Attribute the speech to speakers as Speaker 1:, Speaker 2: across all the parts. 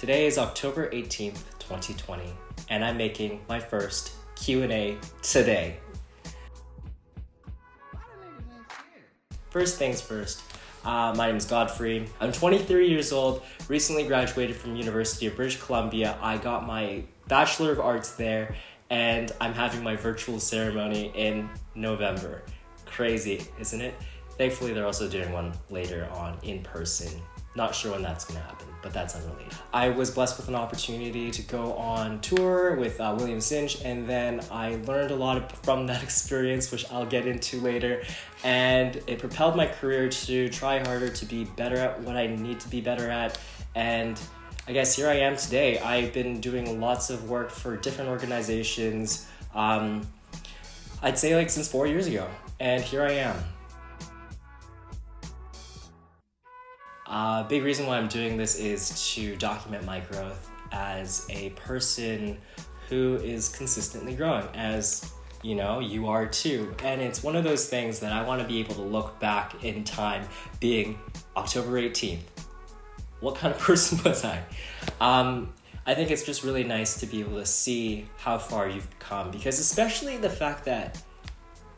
Speaker 1: Today is October 18th, 2020, and I'm making my first Q&A today. First things first, my name is Godfrey. I'm 23 years old, recently graduated from University of British Columbia. I got my Bachelor of Arts there, and I'm having my virtual ceremony in November. Crazy, isn't it? Thankfully, they're also doing one later on in person. Not sure when that's going to happen, but that's unrelated. I was blessed with an opportunity to go on tour with William Sinch, and then I learned a lot from that experience, which I'll get into later. And it propelled my career to try harder, to be better at what I need to be better at. And I guess here I am today. I've been doing lots of work for different organizations, I'd say since 4 years ago. And here I am. Big reason why I'm doing this is to document my growth as a person who is consistently growing, as you know, you are too. And it's one of those things that I want to be able to look back in time, being October 18th. What kind of person was I? I think it's just really nice to be able to see how far you've come, because especially the fact that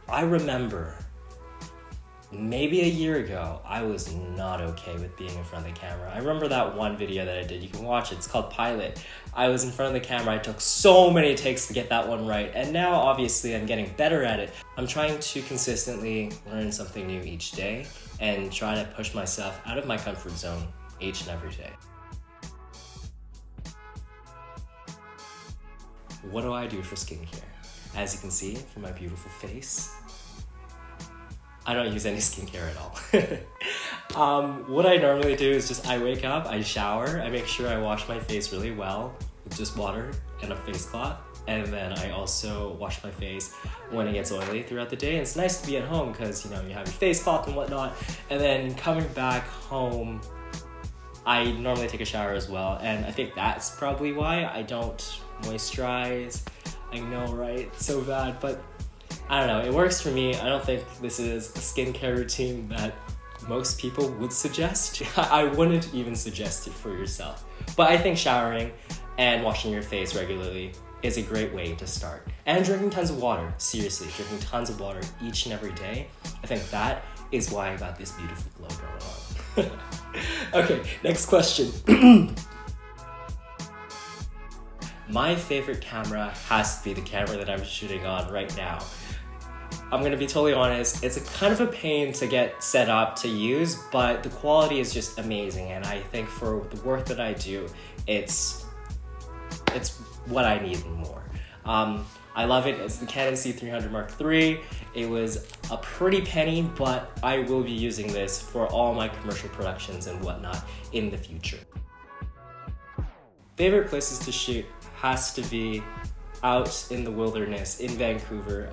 Speaker 1: I remember maybe a year ago, I was not okay with being in front of the camera. I remember that one video that I did. You can watch it. It's called Pilot. I was in front of the camera. I took so many takes to get that one right. And now, obviously, I'm getting better at it. I'm trying to consistently learn something new each day and try to push myself out of my comfort zone each and every day. What do I do for skincare? As you can see from my beautiful face, I don't use any skincare at all. What I normally do is I wake up, I shower, I make sure I wash my face really well with just water and a face cloth. And then I also wash my face when it gets oily throughout the day. And it's nice to be at home because, you have your face cloth and whatnot. And then coming back home, I normally take a shower as well. And I think that's probably why I don't moisturize. I know, right? It's so bad, but I don't know, it works for me. I don't think this is a skincare routine that most people would suggest. I wouldn't even suggest it for yourself. But I think showering and washing your face regularly is a great way to start. And drinking tons of water, seriously, drinking tons of water each and every day. I think that is why I got this beautiful glow going on. Okay, next question. My favorite camera has to be the camera that I'm shooting on right now. I'm gonna be totally honest, it's a kind of a pain to get set up to use, but the quality is just amazing, and I think for the work that I do, it's what I need and more. I love it. It's the Canon C300 Mark III. It was a pretty penny, but I will be using this for all my commercial productions and whatnot in the future. Favorite places to shoot has to be out in the wilderness, in Vancouver,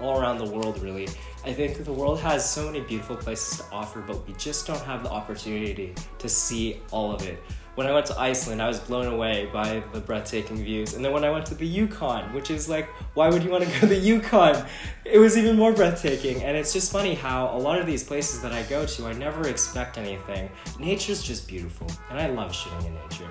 Speaker 1: all around the world really. I think the world has so many beautiful places to offer, but we just don't have the opportunity to see all of it. When I went to Iceland, I was blown away by the breathtaking views. And then when I went to the Yukon, which is why would you want to go to the Yukon? It was even more breathtaking. And it's just funny how a lot of these places that I go to, I never expect anything. Nature's just beautiful, and I love shooting in nature.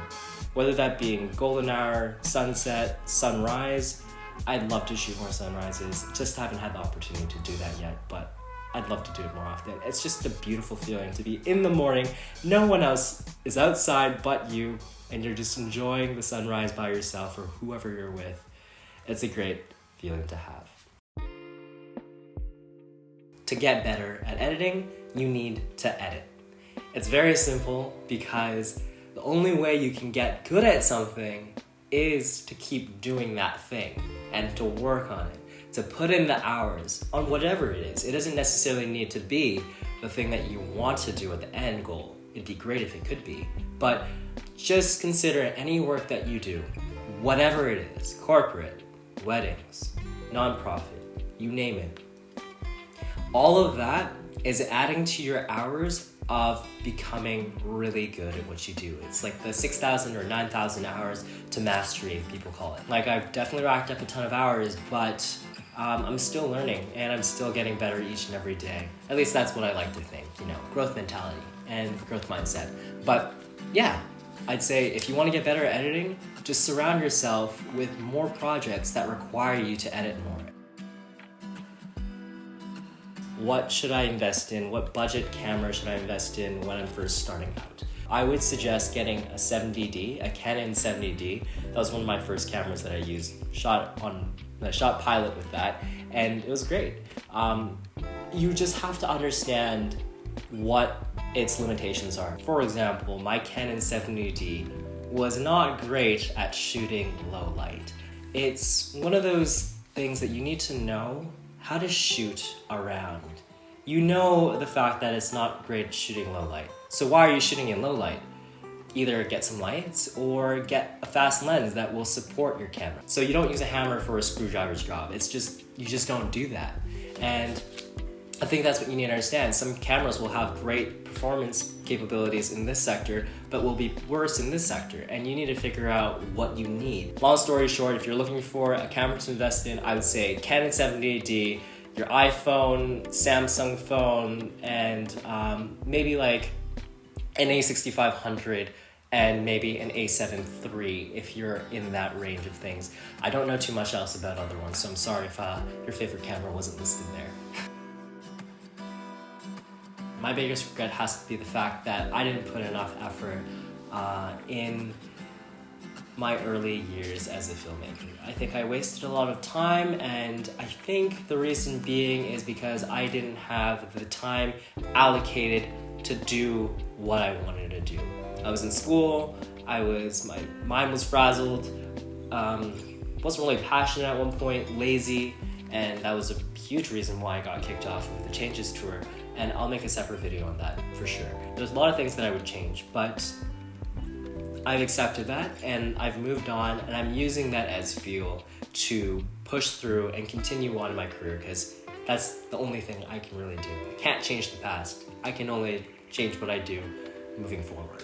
Speaker 1: Whether that being golden hour, sunset, sunrise, I'd love to shoot more sunrises. Just haven't had the opportunity to do that yet, but I'd love to do it more often. It's just a beautiful feeling to be in the morning. No one else is outside but you, and you're just enjoying the sunrise by yourself or whoever you're with. It's a great feeling to have. To get better at editing, you need to edit. It's very simple because the only way you can get good at something is to keep doing that thing and to work on it, to put in the hours on whatever it is. It doesn't necessarily need to be the thing that you want to do at the end goal. It'd be great if it could be, but just consider any work that you do, whatever it is, corporate, weddings, nonprofit, you name it. All of that is adding to your hours of becoming really good at what you do. It's like the 6,000 or 9,000 hours to mastery, people call it. I've definitely racked up a ton of hours, but I'm still learning and I'm still getting better each and every day. At least that's what I like to think, growth mentality and growth mindset. But yeah, I'd say if you want to get better at editing, just surround yourself with more projects that require you to edit more. What should I invest in? What budget camera should I invest in when I'm first starting out? I would suggest getting a 70D, a Canon 70D. That was one of my first cameras that I used. Shot pilot with that, and it was great. You just have to understand what its limitations are. For example, my Canon 70D was not great at shooting low light. It's one of those things that you need to know how to shoot around. You know the fact that it's not great shooting low light. So why are you shooting in low light? Either get some lights or get a fast lens that will support your camera. So you don't use a hammer for a screwdriver's job. You just don't do that. And I think that's what you need to understand. Some cameras will have great performance capabilities in this sector, but will be worse in this sector, and you need to figure out what you need. Long story short, if you're looking for a camera to invest in, I would say Canon 70D, your iPhone, Samsung phone, and maybe like an A6500 and maybe an A7 III if you're in that range of things. I don't know too much else about other ones, so I'm sorry if your favorite camera wasn't listed there. My biggest regret has to be the fact that I didn't put enough effort in my early years as a filmmaker. I think I wasted a lot of time, and I think the reason being is because I didn't have the time allocated to do what I wanted to do. I was in school, my mind was frazzled, wasn't really passionate at one point, lazy, and that was a huge reason why I got kicked off of the Changes tour, and I'll make a separate video on that for sure. There's a lot of things that I would change, but I've accepted that and I've moved on, and I'm using that as fuel to push through and continue on in my career, because that's the only thing I can really do. I can't change the past. I can only change what I do moving forward.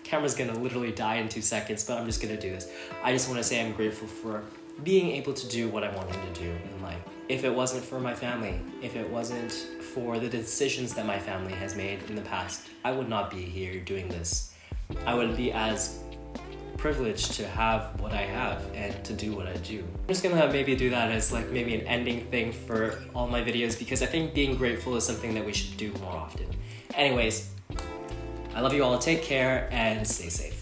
Speaker 1: Camera's gonna literally die in 2 seconds, but I'm just gonna do this. I just wanna say I'm grateful for being able to do what I wanted to do in life. If it wasn't for my family, if it wasn't for the decisions that my family has made in the past, I would not be here doing this. I wouldn't be as privileged to have what I have and to do what I do. I'm just gonna maybe do that as like maybe an ending thing for all my videos, because I think being grateful is something that we should do more often. Anyways, I love you all, take care, and stay safe.